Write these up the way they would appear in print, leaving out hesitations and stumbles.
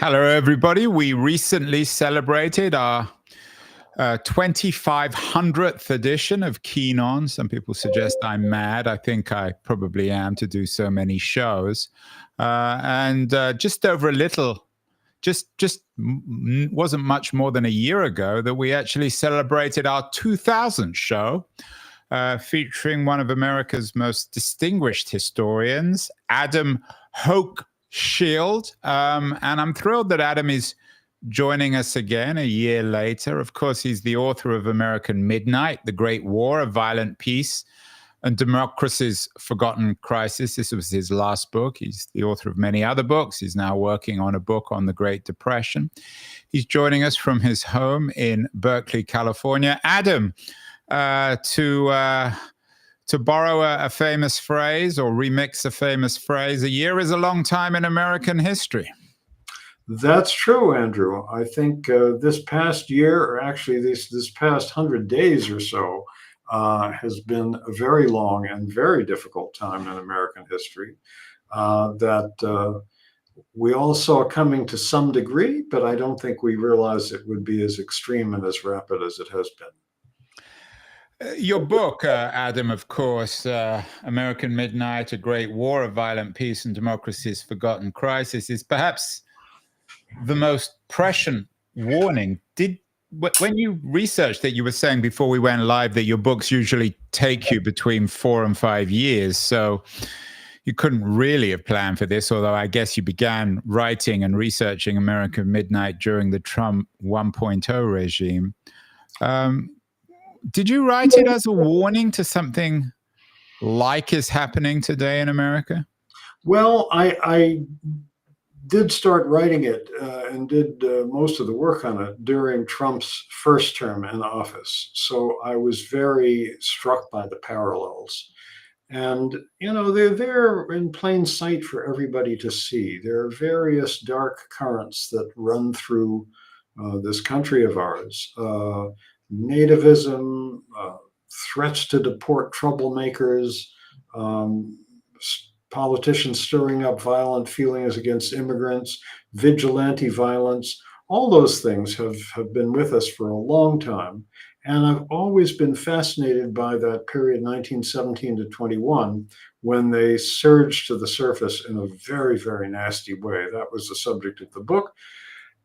Hello, everybody. We recently celebrated our 2500th edition of Keen On. Some people suggest I'm mad. I think I probably am to do so many shows. And just over a little, just wasn't much more than a year ago that we actually celebrated our 2000th show, featuring one of America's most distinguished historians, Adam Hochschild. And I'm thrilled that Adam is joining us again a year later. Of course, he's the author of American Midnight, The Great War, A Violent Peace, and Democracy's Forgotten Crisis. This was his last book. He's the author of many other books. He's now working on a book on the Great Depression. He's joining us from his home in Berkeley, California. Adam, to borrow a famous phrase or remix a famous phrase, a year is a long time in American history. That's true, Andrew. I think this past year, or actually this past 100 days or so, has been a very long and very difficult time in American history that we all saw coming to some degree, but I don't think we realized it would be as extreme and as rapid as it has been. Your book, Adam, of course, American Midnight, A Great War, A Violent Peace, and Democracy's Forgotten Crisis, is perhaps the most prescient warning. When you researched it, you were saying before we went live that your books usually take you between 4 and 5 years. So you couldn't really have planned for this, although I guess you began writing and researching American Midnight during the Trump 1.0 regime. Did you write it as a warning to something like is happening today in America? Well, I did start writing it and did most of the work on it during Trump's first term in office. So I was very struck by the parallels. And, you know, they're there in plain sight for everybody to see. There are various dark currents that run through this country of ours. Nativism, threats to deport troublemakers, politicians stirring up violent feelings against immigrants, vigilante violence. All those things have been with us for a long time. And I've always been fascinated by that period, 1917 to 21, when they surged to the surface in a very, very nasty way. That was the subject of the book.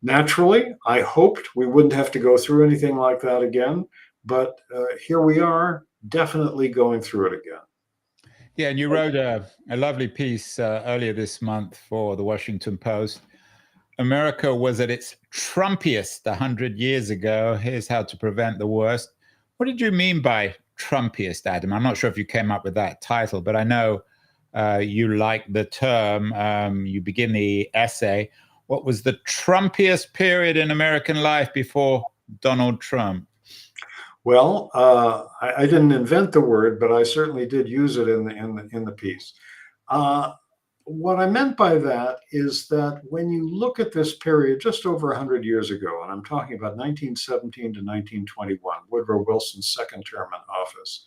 Naturally, I hoped we wouldn't have to go through anything like that again, but here we are, definitely going through it again. Yeah, and you wrote a lovely piece earlier this month for the Washington Post. America was at its Trumpiest 100 years ago. Here's how to prevent the worst. What did you mean by Trumpiest, Adam? I'm not sure if you came up with that title, but I know you like the term. You begin the essay. What was the Trumpiest period in American life before Donald Trump? Well, I didn't invent the word, but I certainly did use it in the piece. What I meant by that is that when you look at this period just over 100 years ago, and I'm talking about 1917 to 1921, Woodrow Wilson's second term in office,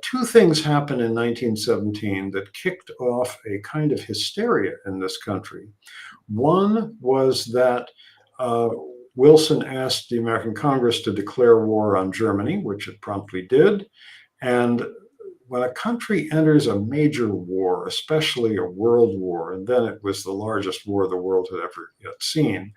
two things happened in 1917 that kicked off a kind of hysteria in this country. One was that Wilson asked the American Congress to declare war on Germany, which it promptly did. And when a country enters a major war, especially a world war, and then it was the largest war the world had ever yet seen,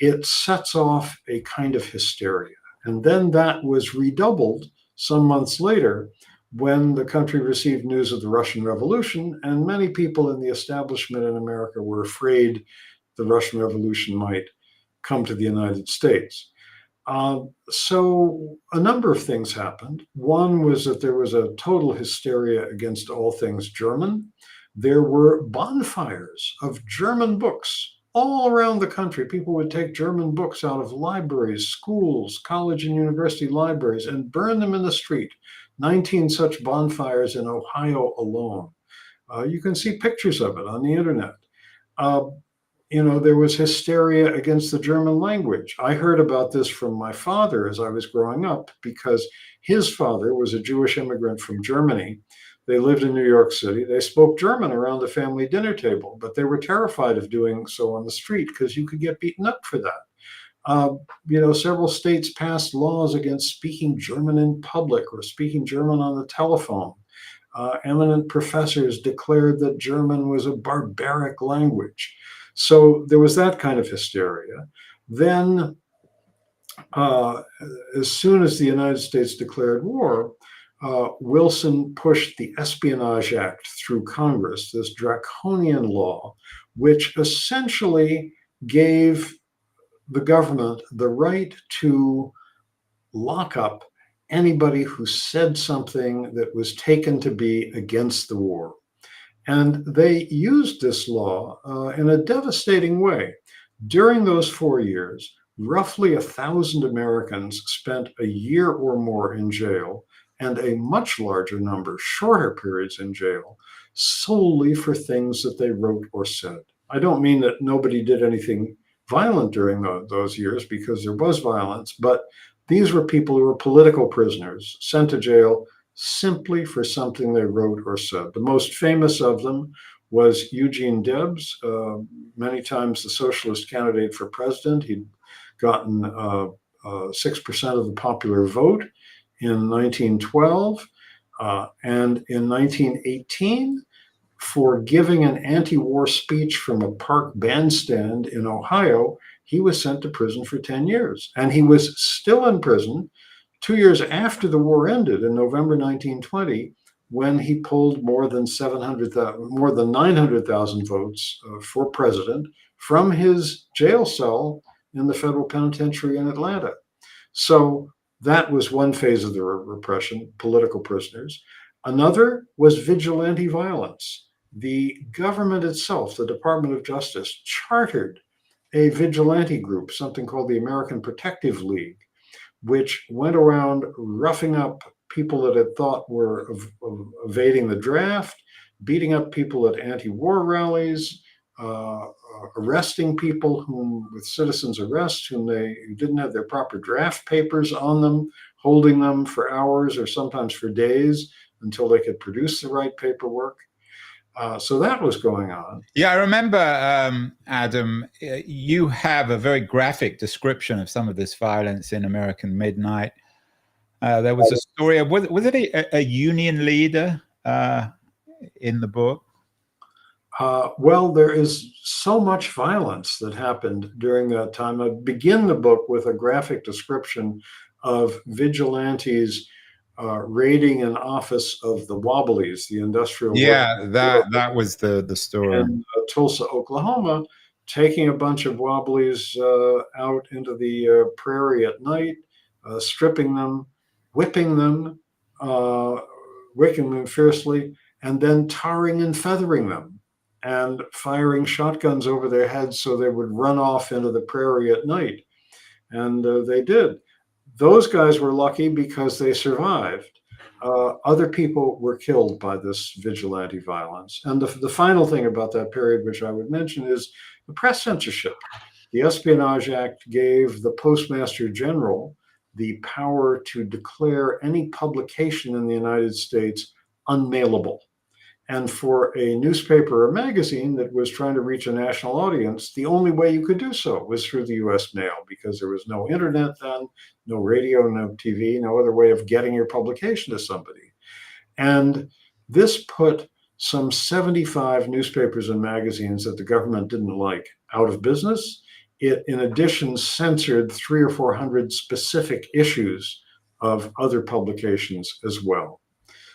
it sets off a kind of hysteria. And then that was redoubled some months later when the country received news of the Russian Revolution, and many people in the establishment in America were afraid the Russian Revolution might come to the United States. So a number of things happened. One was that there was a total hysteria against all things German. There were bonfires of German books all around the country. People would take German books out of libraries, schools, college and university libraries, and burn them in the street. 19 such bonfires in Ohio alone. You can see pictures of it on the internet. You know, there was hysteria against the German language. I heard about this from my father as I was growing up because his father was a Jewish immigrant from Germany. They lived in New York City. They spoke German around the family dinner table, but they were terrified of doing so on the street because you could get beaten up for that. Several states passed laws against speaking German in public or speaking German on the telephone. Eminent professors declared that German was a barbaric language. So there was that kind of hysteria. Then, as soon as the United States declared war, Wilson pushed the Espionage Act through Congress, this draconian law, which essentially gave the government the right to lock up anybody who said something that was taken to be against the war. And they used this law in a devastating way. During those 4 years, roughly 1,000 Americans spent a year or more in jail, and a much larger number, shorter periods in jail, solely for things that they wrote or said. I don't mean that nobody did anything violent during those years, because there was violence, but these were people who were political prisoners sent to jail simply for something they wrote or said. The most famous of them was Eugene Debs, many times the socialist candidate for president. He'd gotten 6% of the popular vote in 1912. And in 1918, for giving an anti-war speech from a park bandstand in Ohio, he was sent to prison for 10 years. And he was still in prison 2 years after the war ended in November 1920, when he pulled more than 900,000 votes for president from his jail cell in the federal penitentiary in Atlanta. So that was one phase of the repression, political prisoners. Another was vigilante violence. The government itself, the Department of Justice, chartered a vigilante group, something called the American Protective League, which went around roughing up people that it thought were evading the draft, beating up people at anti-war rallies, arresting people with citizens arrest who didn't have their proper draft papers on them, holding them for hours or sometimes for days until they could produce the right paperwork. So that was going on. Yeah, I remember, Adam, you have a very graphic description of some of this violence in American Midnight. There was a story of, was it a union leader in the book? Well, there is so much violence that happened during that time. I begin the book with a graphic description of vigilantes raiding an office of the Wobblies, the industrial. Yeah, that was the story. In Tulsa, Oklahoma, taking a bunch of Wobblies out into the prairie at night, stripping them, whipping them fiercely, and then tarring and feathering them, and firing shotguns over their heads so they would run off into the prairie at night. And they did. Those guys were lucky because they survived. Other people were killed by this vigilante violence. And the final thing about that period, which I would mention, is the press censorship. The Espionage Act gave the Postmaster General the power to declare any publication in the United States unmailable. And for a newspaper or magazine that was trying to reach a national audience, the only way you could do so was through the US mail, because there was no internet then, no radio, no TV, no other way of getting your publication to somebody. And this put some 75 newspapers and magazines that the government didn't like out of business. It, in addition, censored 300 or 400 specific issues of other publications as well.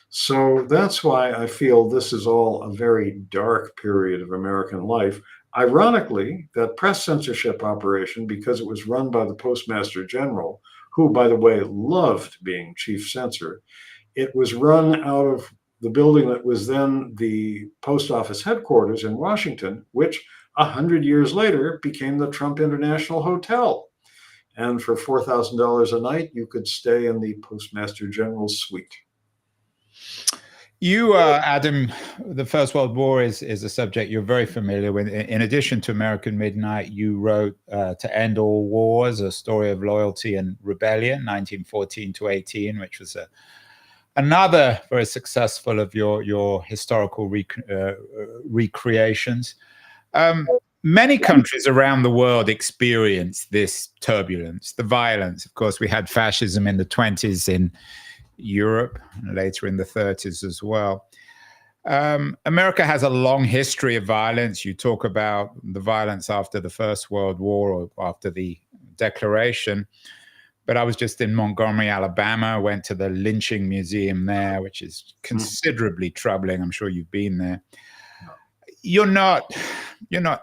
So that's why I feel this is all a very dark period of American life. Ironically, that press censorship operation, because it was run by the Postmaster General, who, by the way, loved being chief censor, it was run out of the building that was then the post office headquarters in Washington, which 100 years later became the Trump International Hotel. And for $4,000 a night, you could stay in the Postmaster General's suite. You, Adam, the First World War is a subject you're very familiar with. In addition to American Midnight, you wrote To End All Wars, A Story of Loyalty and Rebellion, 1914 to 18, which was another very successful of your historical recreations. Many countries around the world experienced this turbulence, the violence. Of course, we had fascism in the 20s in Europe, and later in the 30s as well. America has a long history of violence. You talk about the violence after the First World War or after the Declaration. But I was just in Montgomery, Alabama, went to the lynching museum there, which is considerably troubling. I'm sure you've been there. You're not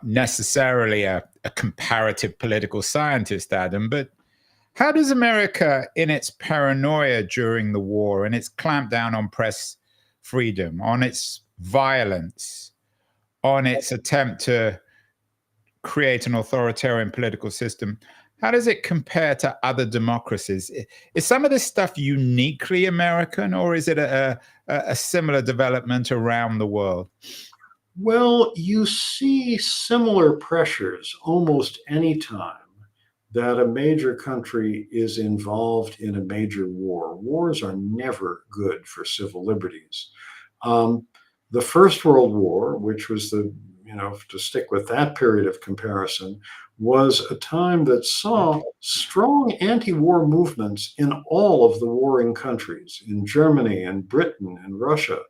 necessarily a comparative political scientist, Adam, but how does America, in its paranoia during the war, and its clampdown on press freedom, on its violence, on its attempt to create an authoritarian political system, how does it compare to other democracies? Is some of this stuff uniquely American, or is it a similar development around the world? Well, you see similar pressures almost any time that a major country is involved in a major war. Wars are never good for civil liberties. The First World War, which was to stick with that period of comparison, was a time that saw strong anti-war movements in all of the warring countries, in Germany and Britain and Russia.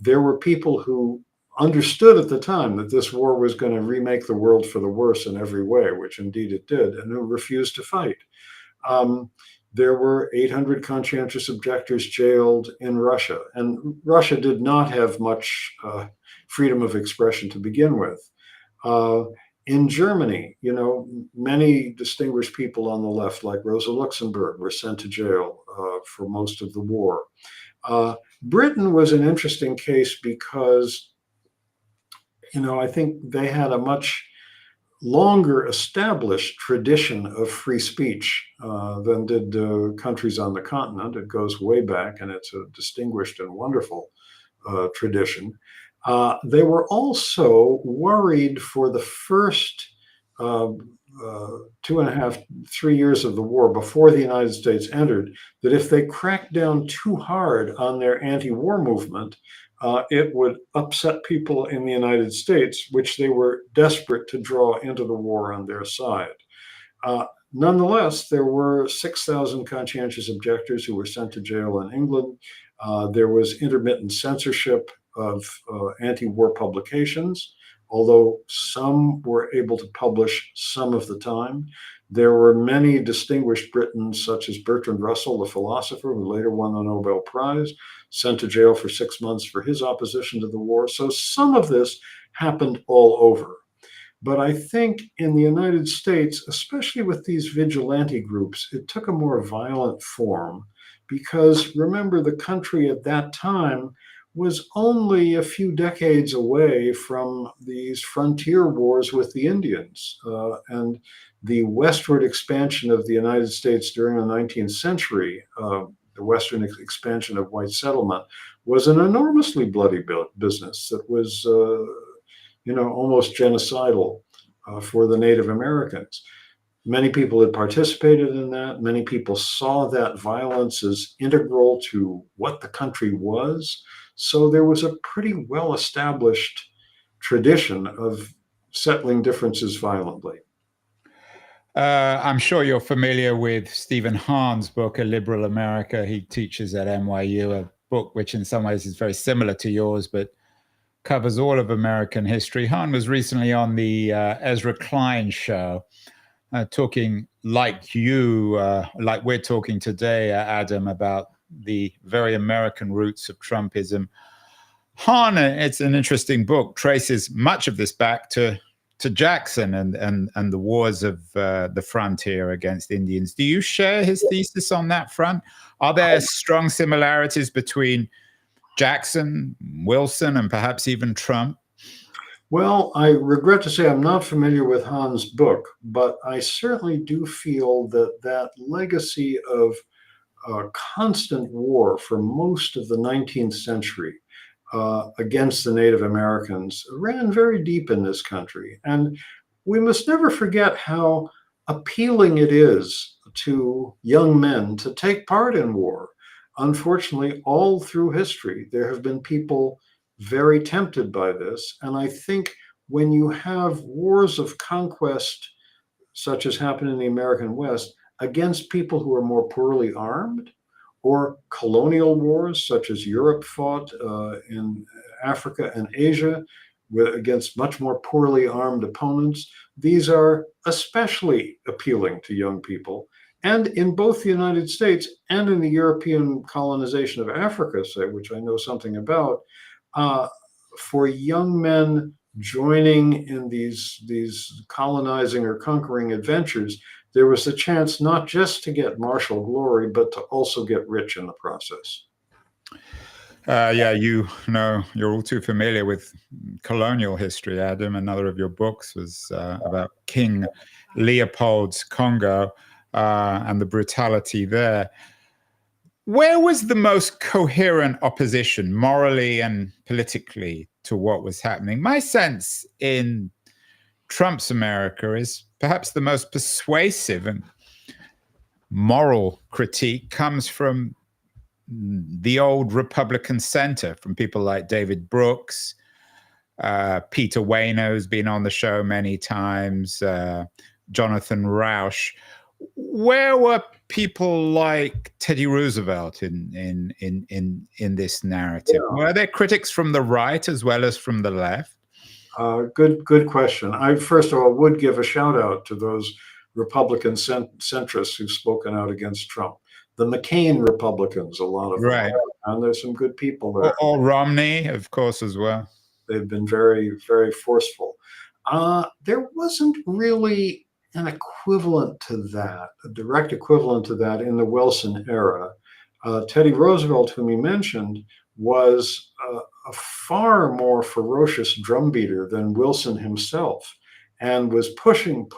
There were people who understood at the time that this war was going to remake the world for the worse in every way, which indeed it did, and who refused to fight. There were 800 conscientious objectors jailed in Russia, and Russia did not have much freedom of expression to begin with. In Germany, many distinguished people on the left, like Rosa Luxemburg, were sent to jail for most of the war. Britain was an interesting case because I think they had a much longer established tradition of free speech than did countries on the continent. It goes way back, and it's a distinguished and wonderful tradition. They were also worried for the first 2.5, 3 years of the war before the United States entered, that if they cracked down too hard on their anti-war movement, it would upset people in the United States, which they were desperate to draw into the war on their side. Nonetheless, there were 6,000 conscientious objectors who were sent to jail in England. There was intermittent censorship of anti-war publications, although some were able to publish some of the time. There were many distinguished Britons, such as Bertrand Russell, the philosopher who later won the Nobel Prize, sent to jail for 6 months for his opposition to the war. So some of this happened all over. But I think in the United States, especially with these vigilante groups, it took a more violent form because, remember, the country at that time was only a few decades away from these frontier wars with the Indians. And the westward expansion of the United States during the 19th century, the western expansion of white settlement, was an enormously bloody business that was, almost genocidal for the Native Americans. Many people had participated in that. Many people saw that violence as integral to what the country was. So there was a pretty well-established tradition of settling differences violently. I'm sure you're familiar with Stephen Hahn's book, A Liberal America. He teaches at NYU, a book which in some ways is very similar to yours, but covers all of American history. Hahn was recently on the Ezra Klein show, talking like we're talking today, Adam, about the very American roots of Trumpism. Hahn, it's an interesting book, traces much of this back to Jackson and the wars of the frontier against Indians. Do you share his thesis on that front? Are there strong similarities between Jackson, Wilson, and perhaps even Trump? Well, I regret to say I'm not familiar with Hahn's book, but I certainly do feel that that legacy of constant war for most of the 19th century against the Native Americans ran very deep in this country. And we must never forget how appealing it is to young men to take part in war. unfortunately, all through history, there have been people very tempted by this. And I think when you have wars of conquest, such as happened in the American West, against people who are more poorly armed, or colonial wars, such as Europe fought in Africa and Asia against much more poorly armed opponents, these are especially appealing to young people. And in both the United States and in the European colonization of Africa, say, which I know something about, uh, for young men joining in these colonizing or conquering adventures, there was a chance not just to get martial glory, but to also get rich in the process. Yeah, you're all too familiar with colonial history, Adam. Another of your books was about King Leopold's Congo and the brutality there. Where was the most coherent opposition, morally and politically, to what was happening? My sense in Trump's America is perhaps the most persuasive and moral critique comes from the old Republican center, from people like David Brooks, Peter Wayno, who's been on the show many times, Jonathan Rauch. Where were people like Teddy Roosevelt in this narrative? Yeah. Were there critics from the right as well as from the left? Good question. I first of all would give a shout out to those Republican centrists who've spoken out against Trump. The McCain Republicans, a lot of them, right, and there's some good people there. Or Romney, of course, as well. They've been very, very forceful. There wasn't really an equivalent to that, a direct equivalent to that in the Wilson era. Teddy Roosevelt, whom you mentioned, was a far more ferocious drumbeater than Wilson himself, and was pushing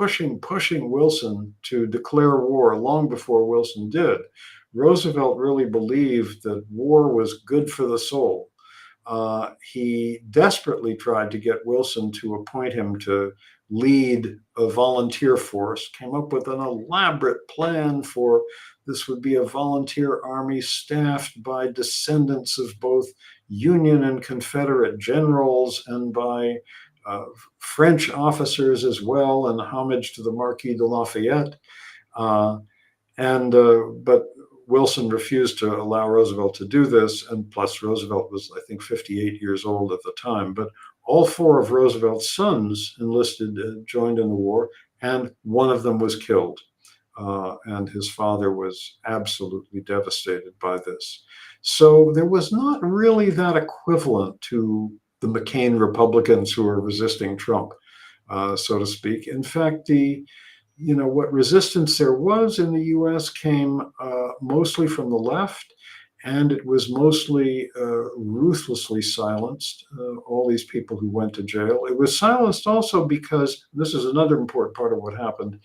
Wilson to declare war long before Wilson did. Roosevelt really believed that war was good for the soul. He desperately tried to get Wilson to appoint him to lead a volunteer force, came up with an elaborate plan for this would be a volunteer army staffed by descendants of both Union and Confederate generals and by French officers as well, and homage to the Marquis de Lafayette. But Wilson refused to allow Roosevelt to do this, and plus Roosevelt was, I think, 58 years old at the time. But all four of Roosevelt's sons enlisted, joined in the war, and one of them was killed. And his father was absolutely devastated by this. So there was not really that equivalent to the McCain Republicans who were resisting Trump, so to speak. In fact, what resistance there was in the U.S. came mostly from the left, and it was mostly ruthlessly silenced, all these people who went to jail. It was silenced also because, this is another important part of what happened,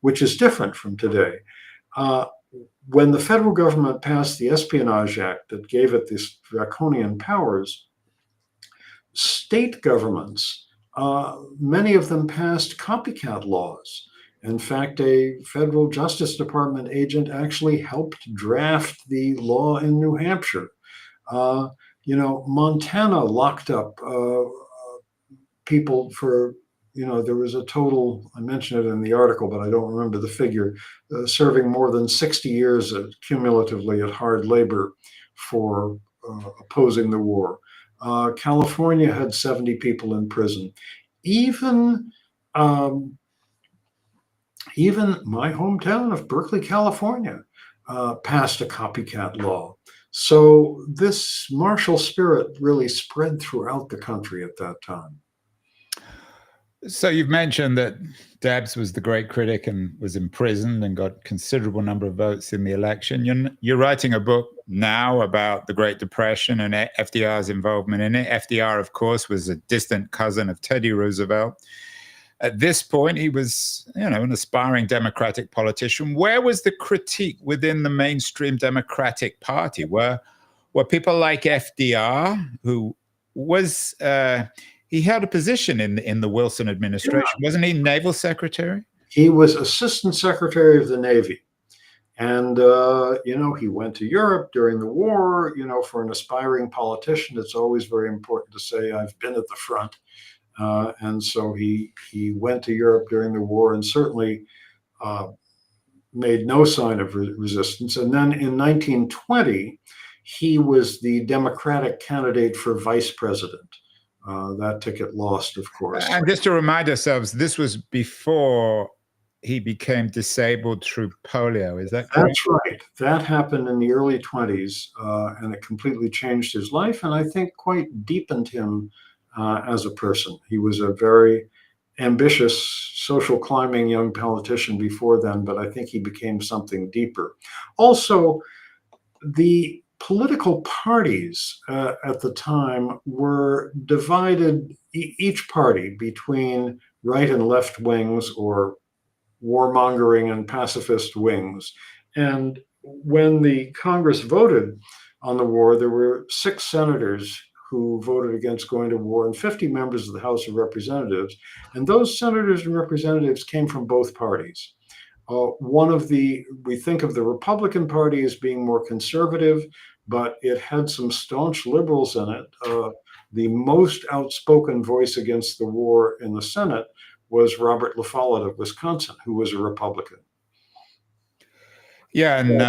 which is different from today. When the federal government passed the Espionage Act that gave it these draconian powers, state governments, many of them passed copycat laws. In fact, a federal Justice Department agent actually helped draft the law in New Hampshire. Montana locked up people for, there was a total, I mentioned it in the article, but I don't remember the figure, serving more than 60 years cumulatively at hard labor for opposing the war. California had 70 people in prison. Even my hometown of Berkeley, California, passed a copycat law. So this martial spirit really spread throughout the country at that time. So you've mentioned that Debs was the great critic and was imprisoned and got a considerable number of votes in the election. You're writing a book now about the Great Depression and FDR's involvement in it. FDR, of course, was a distant cousin of Teddy Roosevelt. At this point, he was, an aspiring Democratic politician. Where was the critique within the mainstream Democratic Party? Were people like FDR, who was he held a position in the Wilson administration? Yeah. Wasn't he Naval Secretary? He was Assistant Secretary of the Navy. And, he went to Europe during the war. For an aspiring politician, it's always very important to say, I've been at the front. And so he went to Europe during the war and certainly uh, made no sign of resistance. And then in 1920, he was the Democratic candidate for vice president. That ticket lost, of course. And just to remind ourselves, this was before he became disabled through polio. Is that correct? That's right. That happened in the early 20s, and it completely changed his life, and I think quite deepened him as a person. He was a very ambitious, social climbing young politician before then, but I think he became something deeper. Also, the political parties at the time were divided, each party between right and left wings, or warmongering and pacifist wings. And when the Congress voted on the war, there were 6 senators who voted against going to war and 50 members of the House of Representatives. And those senators and representatives came from both parties. We think of the Republican Party as being more conservative, but it had some staunch liberals in it. The most outspoken voice against the war in the Senate was Robert La Follette of Wisconsin, who was a Republican. Yeah, and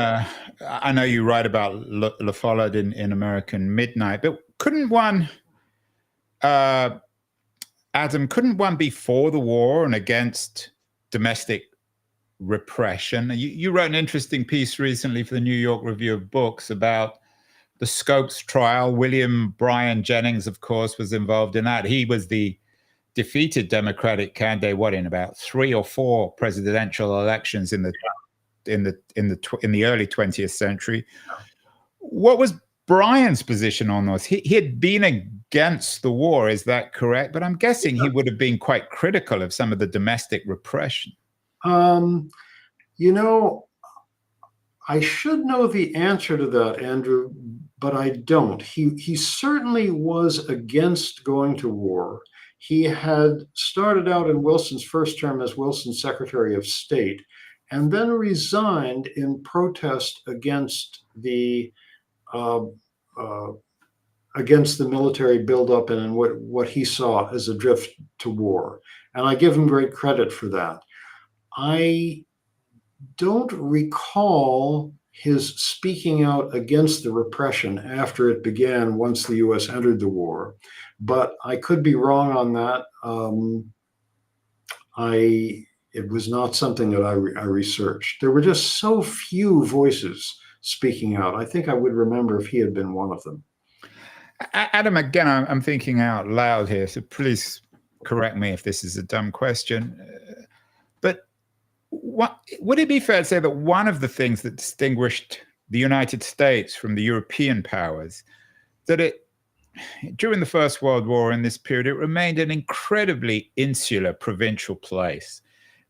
I know you write about La Follette in American Midnight, but couldn't one, Adam, couldn't one be for the war and against domestic repression? You wrote an interesting piece recently for the New York Review of Books about the Scopes trial. William Bryan Jennings, of course, was involved in that. He was the defeated Democratic candidate, in about 3 or 4 presidential elections in the early 20th century. What was Bryan's position on this? He had been against the war, is that correct? But I'm guessing he would have been quite critical of some of the domestic repression. I should know the answer to that, Andrew, but I don't. He certainly was against going to war. He had started out in Wilson's first term as Wilson's Secretary of State, and then resigned in protest against the military buildup and what he saw as a drift to war. And I give him great credit for that. I don't recall his speaking out against the repression after it began once the U.S. entered the war, but I could be wrong on that. It was not something that I researched. There were just so few voices speaking out. I think I would remember if he had been one of them. Adam, again, I'm thinking out loud here, so please correct me if this is a dumb question. But would it be fair to say that one of the things that distinguished the United States from the European powers, that during the First World War, in this period, it remained an incredibly insular provincial place,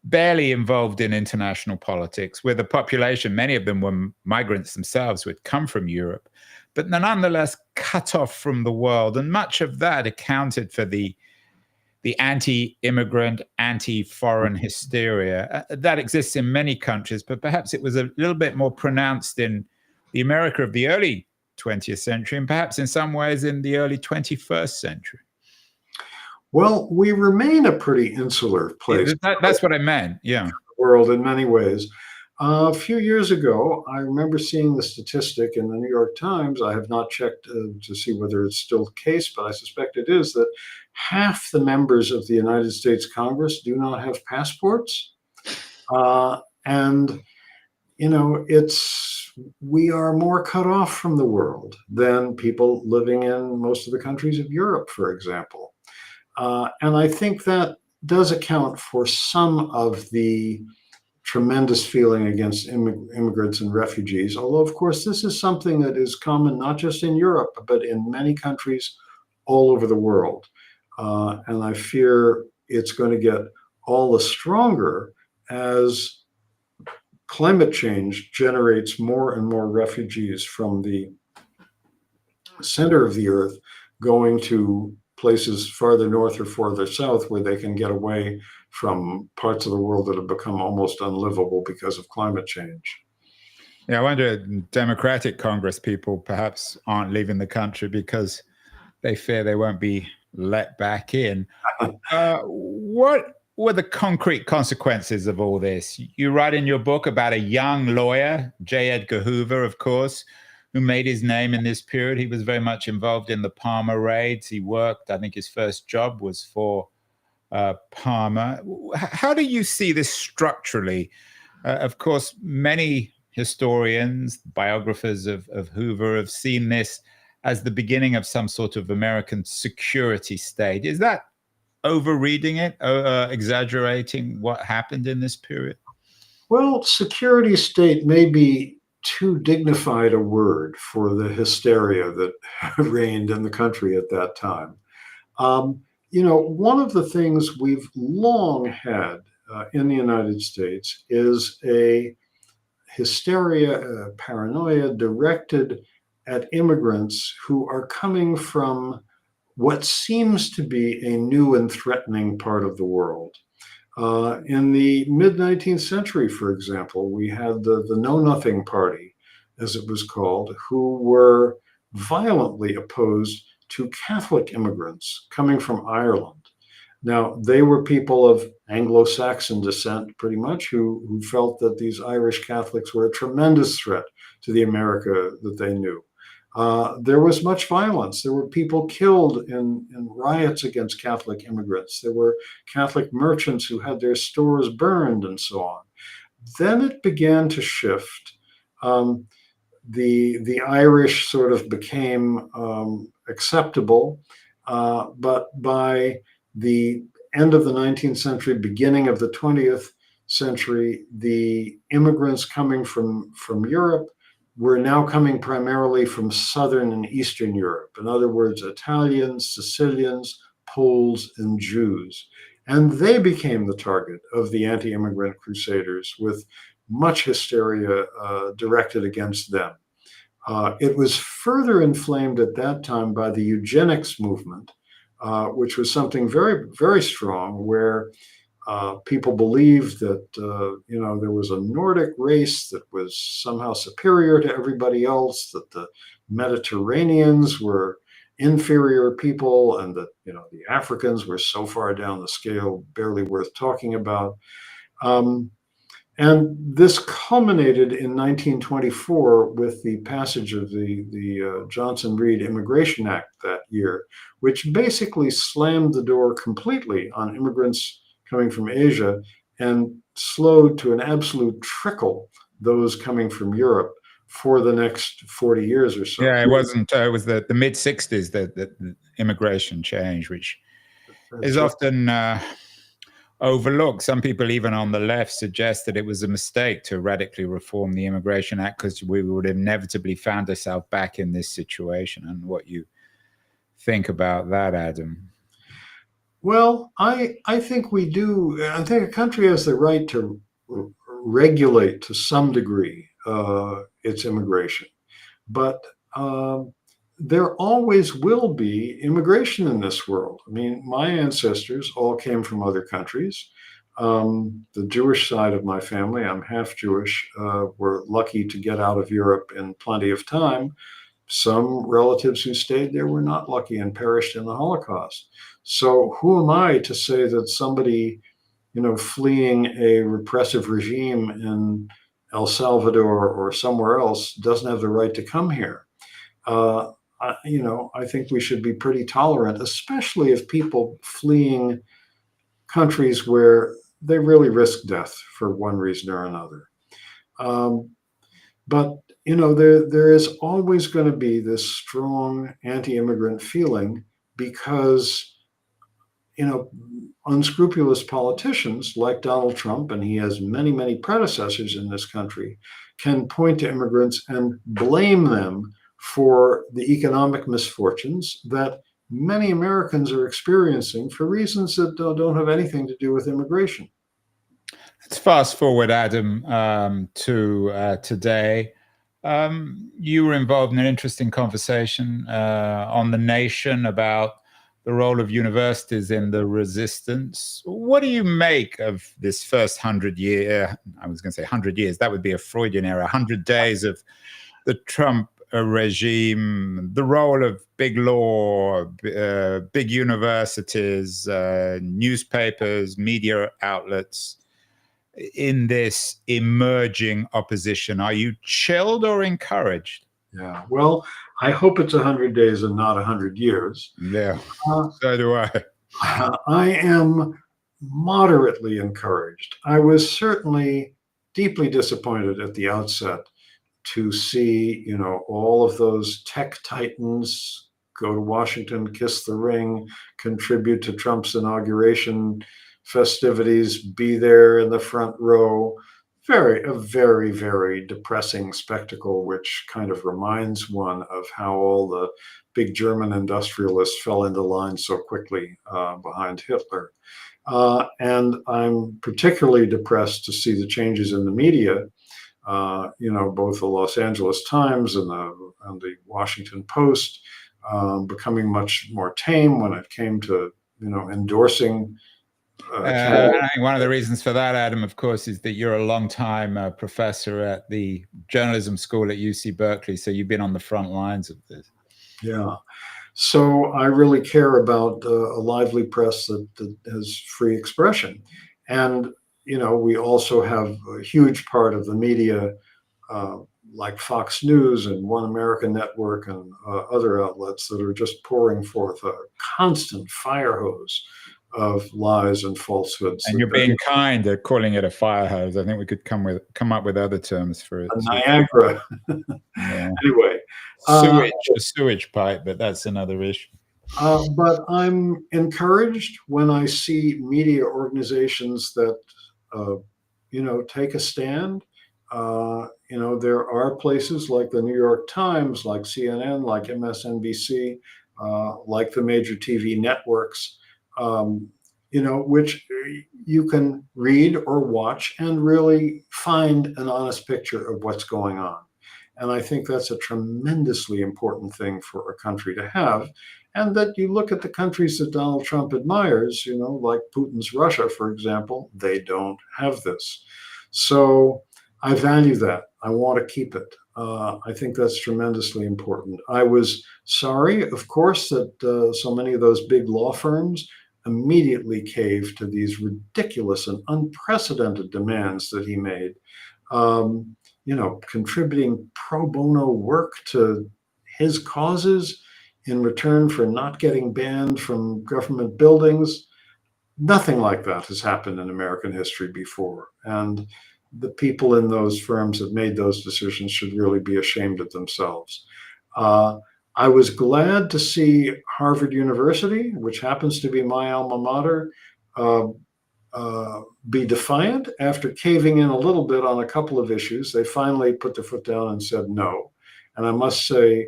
barely involved in international politics, where the population, many of them were migrants themselves who had come from Europe, but nonetheless cut off from the world. And much of that accounted for the anti-immigrant, anti-foreign hysteria that exists in many countries, but perhaps it was a little bit more pronounced in the America of the early 20th century, and perhaps in some ways in the early 21st century. Well, we remain a pretty insular place. That's what I meant, yeah. World in many ways. A few years ago, I remember seeing the statistic in the New York Times. I have not checked to see whether it's still the case, but I suspect it is, that half the members of the United States Congress do not have passports. And, we are more cut off from the world than people living in most of the countries of Europe, for example. And I think that does account for some of the tremendous feeling against immigrants and refugees, although, of course, this is something that is common not just in Europe, but in many countries all over the world. And I fear it's going to get all the stronger as climate change generates more and more refugees from the center of the earth going to places farther north or farther south where they can get away from parts of the world that have become almost unlivable because of climate change. Yeah, I wonder, Democratic Congress people perhaps aren't leaving the country because they fear they won't be let back in. What were the concrete consequences of all this? You write in your book about a young lawyer, J. Edgar Hoover, of course, who made his name in this period. He was very much involved in the Palmer raids. He worked, I think his first job was for Palmer. How do you see this structurally? Of course, many historians, biographers of Hoover, have seen this as the beginning of some sort of American security state. Is that overreading it, exaggerating what happened in this period? Well, security state may be too dignified a word for the hysteria that reigned in the country at that time. Um, one of the things we've long had in the United States is a hysteria, paranoia directed at immigrants who are coming from what seems to be a new and threatening part of the world. In the mid 19th century, for example, we had the Know Nothing Party, as it was called, who were violently opposed to Catholic immigrants coming from Ireland. Now, they were people of Anglo Saxon descent, pretty much, who felt that these Irish Catholics were a tremendous threat to the America that they knew. There was much violence. There were people killed in riots against Catholic immigrants. There were Catholic merchants who had their stores burned and so on. Then it began to shift. The Irish sort of became acceptable, but by the end of the 19th century, beginning of the 20th century, the immigrants coming from Europe were now coming primarily from Southern and Eastern Europe. In other words, Italians, Sicilians, Poles, and Jews. And they became the target of the anti-immigrant crusaders with much hysteria directed against them. It was further inflamed at that time by the eugenics movement, which was something very, very strong, where people believed that there was a Nordic race that was somehow superior to everybody else, that the Mediterraneans were inferior people, and that the Africans were so far down the scale, barely worth talking about. And this culminated in 1924 with the passage of the Johnson-Reed Immigration Act that year, which basically slammed the door completely on immigrants coming from Asia and slowed to an absolute trickle those coming from Europe for the next 40 years or so. Yeah, it wasn't. It was the mid '60s that the immigration change, which is often overlooked. Some people, even on the left, suggest that it was a mistake to radically reform the Immigration Act because we would inevitably found ourselves back in this situation. And what you think about that, Adam? Well, I think we do. I think a country has the right to regulate to some degree its immigration, but there always will be immigration in this world. I mean, my ancestors all came from other countries. The Jewish side of my family, I'm half Jewish, were lucky to get out of Europe in plenty of time. Some relatives who stayed there were not lucky and perished in the Holocaust. So who am I to say that somebody, fleeing a repressive regime in El Salvador or somewhere else doesn't have the right to come here? I think we should be pretty tolerant, especially if people fleeing countries where they really risk death for one reason or another. But there is always going to be this strong anti-immigrant feeling because unscrupulous politicians like Donald Trump, and he has many, many predecessors in this country, can point to immigrants and blame them for the economic misfortunes that many Americans are experiencing for reasons that don't have anything to do with immigration. Let's fast forward, Adam, to today. You were involved in an interesting conversation on The Nation about the role of universities in the resistance. What do you make of this first 100 year? I was going to say 100 years. That would be a Freudian error. 100 days of the Trump regime, the role of big law, big universities, newspapers, media outlets in this emerging opposition. Are you chilled or encouraged? Yeah. Well, I hope it's 100 days and not 100 years. Yeah, Uh, so do I. I am moderately encouraged. I was certainly deeply disappointed at the outset to see, all of those tech titans go to Washington, kiss the ring, contribute to Trump's inauguration festivities, be there in the front row. A very, very depressing spectacle, which kind of reminds one of how all the big German industrialists fell into line so quickly behind Hitler. And I'm particularly depressed to see the changes in the media. Both the Los Angeles Times and the Washington Post becoming much more tame when it came to, endorsing. I think one of the reasons for that, Adam, of course, is that you're a long-time professor at the journalism school at UC Berkeley, so you've been on the front lines of this. Yeah. So I really care about a lively press that has free expression. And, we also have a huge part of the media, like Fox News and One American Network and other outlets that are just pouring forth a constant fire hose of lies and falsehoods. And you're being kind at calling it a fire hose. I think we could come up with other terms for it. Niagara. Yeah. Anyway. A sewage pipe, but that's another issue. But I'm encouraged when I see media organizations that, take a stand. There are places like the New York Times, like CNN, like MSNBC, like the major TV networks, which you can read or watch and really find an honest picture of what's going on. And I think that's a tremendously important thing for a country to have. And that you look at the countries that Donald Trump admires, like Putin's Russia, for example, they don't have this. So I value that. I want to keep it. I think that's tremendously important. I was sorry, of course, that so many of those big law firms immediately caved to these ridiculous and unprecedented demands that he made. Contributing pro bono work to his causes in return for not getting banned from government buildings. Nothing like that has happened in American history before. And the people in those firms that made those decisions should really be ashamed of themselves. I was glad to see Harvard University, which happens to be my alma mater, be defiant after caving in a little bit on a couple of issues. They finally put their foot down and said no. And I must say,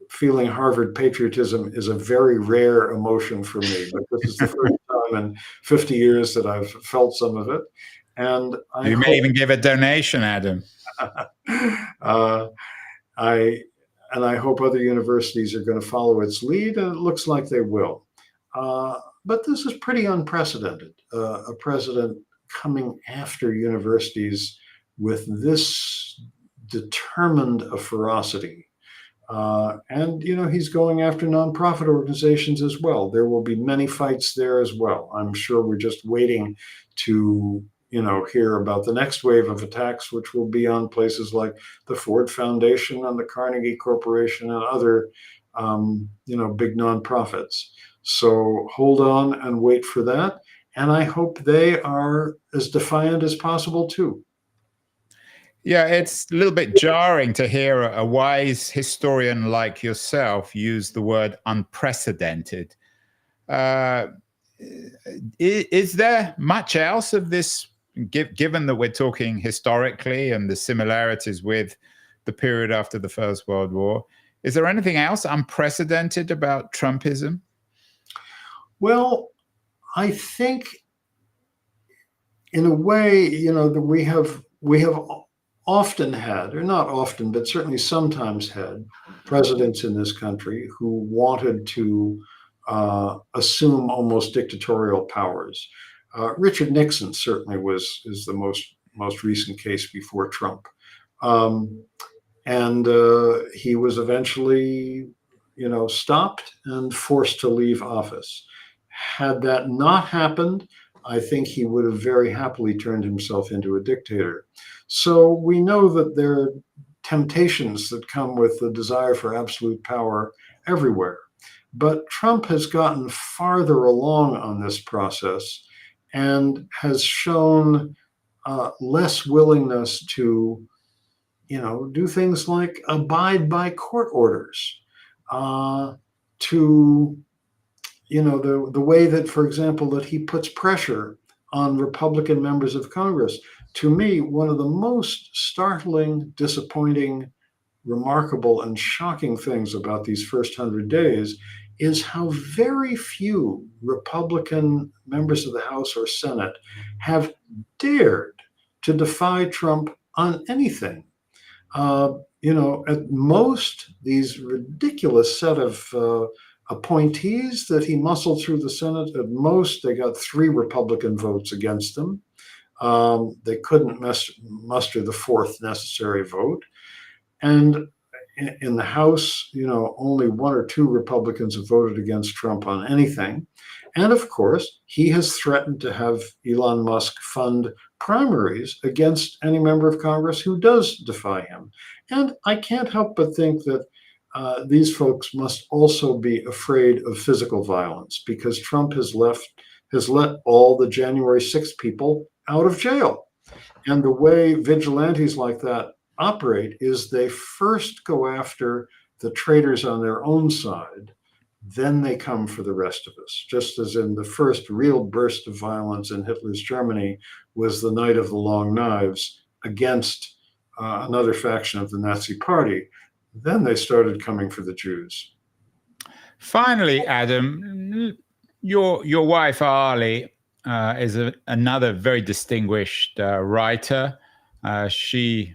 feeling Harvard patriotism is a very rare emotion for me, but this is the first time in 50 years that I've felt some of it. And you may even give a donation, Adam. I hope other universities are going to follow its lead, and it looks like they will. But this is pretty unprecedented. A president coming after universities with this determined a ferocity. And he's going after nonprofit organizations as well. There will be many fights there as well. I'm sure we're just waiting to hear about the next wave of attacks, which will be on places like the Ford Foundation and the Carnegie Corporation and other big nonprofits. So hold on and wait for that. And I hope they are as defiant as possible too. Yeah, it's a little bit jarring to hear a wise historian like yourself use the word unprecedented. Is there much else of this, given that we're talking historically and the similarities with the period after the First World War? Is there anything else unprecedented about Trumpism? Well, I think in a way, that we have often had, or not often, but certainly sometimes had presidents in this country who wanted to assume almost dictatorial powers. Richard Nixon certainly is the most recent case before Trump. And he was eventually, stopped and forced to leave office. Had that not happened, I think he would have very happily turned himself into a dictator. So we know that there are temptations that come with the desire for absolute power everywhere. But Trump has gotten farther along on this process and has shown less willingness to do things like abide by court orders, to, the way that, for example, that he puts pressure on Republican members of Congress. To me, one of the most startling, disappointing, remarkable, and shocking things about these first 100 days is how very few Republican members of the House or Senate have dared to defy Trump on anything. At most, these ridiculous set of appointees that he muscled through the Senate, at most, they got 3 Republican votes against them. They couldn't muster the 4th necessary vote. And in the House, only 1 or 2 Republicans have voted against Trump on anything. And of course, he has threatened to have Elon Musk fund primaries against any member of Congress who does defy him. And I can't help but think that these folks must also be afraid of physical violence, because Trump has let all the January 6th people out of jail. And the way vigilantes like that operate is they first go after the traitors on their own side, then they come for the rest of us. Just as in the first real burst of violence in Hitler's Germany was the Night of the Long Knives against another faction of the Nazi Party, then they started coming for the Jews. Finally, Adam, your wife Arlie is another very distinguished writer. She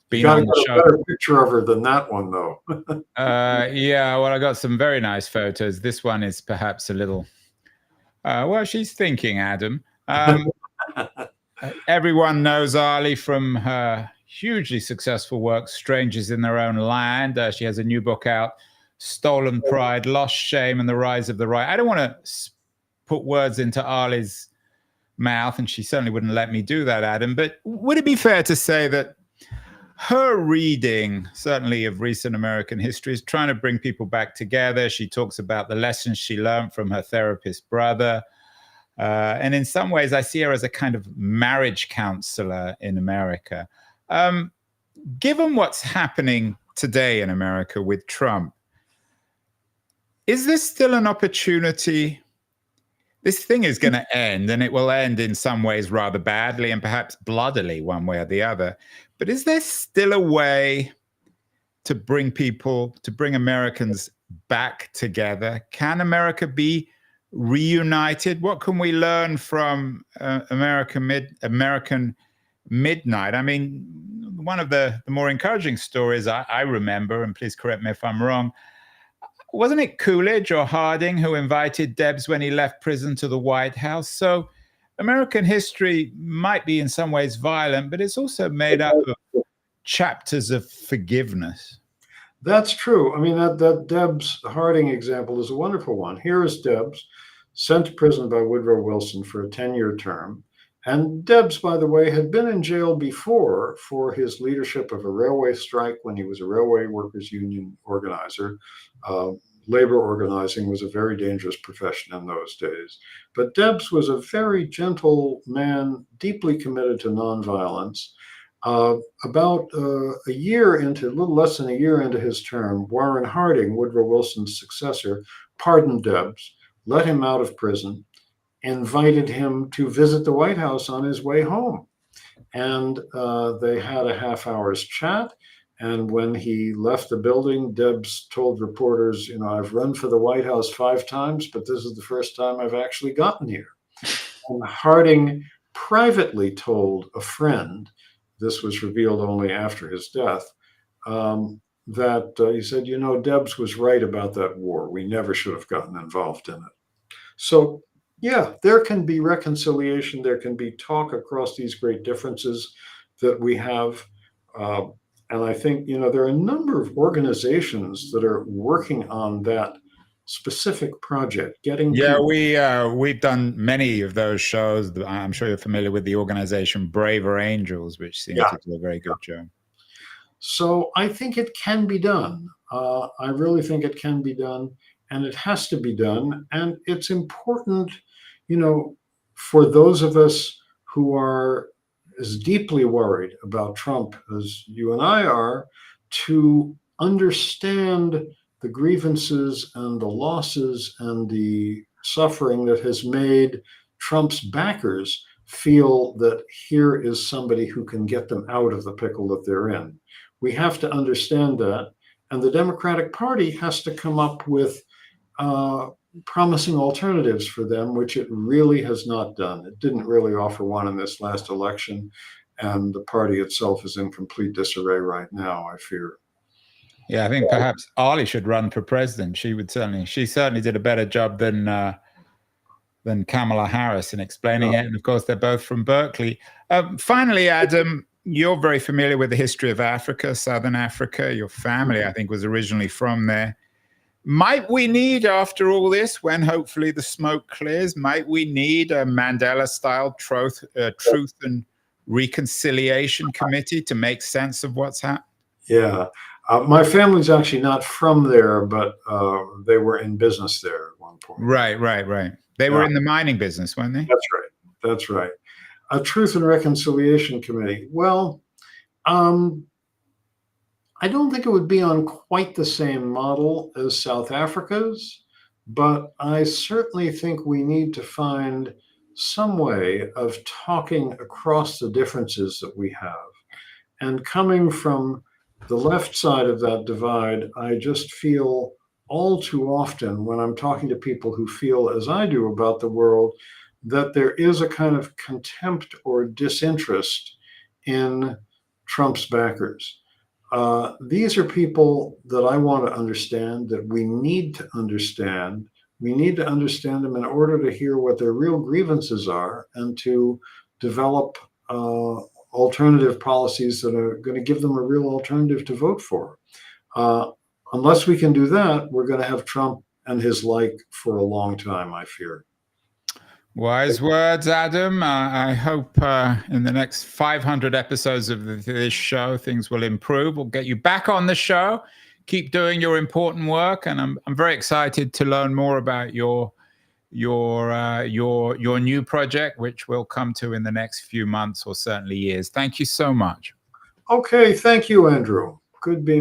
been on the show. A better picture of her than that one, though. Yeah, well, I got some very nice photos. This one is perhaps a little. Well, she's thinking, Adam. Everyone knows Arlie from her hugely successful work, Strangers in Their Own Land. She has a new book out, Stolen Pride, Lost Shame, and the Rise of the Right. I don't want to put words into Arlie's mouth, and she certainly wouldn't let me do that, Adam. But would it be fair to say that her reading, certainly of recent American history, is trying to bring people back together? She talks about the lessons she learned from her therapist brother. And in some ways, I see her as a kind of marriage counselor in America. Given what's happening today in America with Trump, is this still an opportunity? This thing is going to end, and it will end in some ways rather badly and perhaps bloodily, one way or the other. But is there still a way to bring Americans back together? Can America be reunited? What can we learn from American Midnight? I mean, one of the more encouraging stories I remember, and please correct me if I'm wrong, wasn't it Coolidge or Harding who invited Debs when he left prison to the White House? So American history might be in some ways violent, but it's also made up of chapters of forgiveness. That's true. I mean, that Debs Harding example is a wonderful one. Here is Debs, sent to prison by Woodrow Wilson for a 10-year term. And Debs, by the way, had been in jail before for his leadership of a railway strike when he was a railway workers union organizer. Labor organizing was a very dangerous profession in those days. But Debs was a very gentle man, deeply committed to nonviolence. About a little less than a year into his term, Warren Harding, Woodrow Wilson's successor, pardoned Debs, let him out of prison, invited him to visit the White House on his way home. And they had a half-hour's chat. And when he left the building, Debs told reporters, I've run for the White House 5 times, but this is the first time I've actually gotten here. And Harding privately told a friend, this was revealed only after his death, that he said, Debs was right about that war. We never should have gotten involved in it. So, yeah, there can be reconciliation. There can be talk across these great differences that we have. And I think, there are a number of organizations that are working on that specific project, getting Yeah, people. we've done many of those shows. I'm sure you're familiar with the organization Braver Angels, which seems Yeah. to do a very good job. So I think it can be done. I really think it can be done, and it has to be done. And it's important, for those of us who are as deeply worried about Trump as you and I are, to understand the grievances and the losses and the suffering that has made Trump's backers feel that here is somebody who can get them out of the pickle that they're in. We have to understand that. And the Democratic Party has to come up with promising alternatives for them, which it really has not done. It didn't really offer one in this last election. And the party itself is in complete disarray right now, I fear. Yeah, I think perhaps Arlie should run for president. She certainly did a better job than Kamala Harris in explaining it. And of course, they're both from Berkeley. Finally, Adam, you're very familiar with the history of Africa, Southern Africa. Your family, I think, was originally from there. Might we need, after all this, when hopefully the smoke clears, might we need a Mandela-style truth and reconciliation committee to make sense of what's happened? Yeah. My family's actually not from there, but they were in business there at one point. Right. They were in the mining business, weren't they? That's right. A Truth and Reconciliation Committee. Well, I don't think it would be on quite the same model as South Africa's, but I certainly think we need to find some way of talking across the differences that we have. And coming from the left side of that divide, I just feel all too often when I'm talking to people who feel as I do about the world, that there is a kind of contempt or disinterest in Trump's backers. These are people that I want to understand, that we need to understand. We need to understand them in order to hear what their real grievances are and to develop alternative policies that are going to give them a real alternative to vote for. Unless we can do that, we're going to have Trump and his like for a long time, I fear. Wise words, Adam. I hope in the next 500 episodes of this show, things will improve. We'll get you back on the show. Keep doing your important work, and I'm very excited to learn more about your new project, which we'll come to in the next few months or certainly years. Thank you so much. Okay, thank you, Andrew. Good being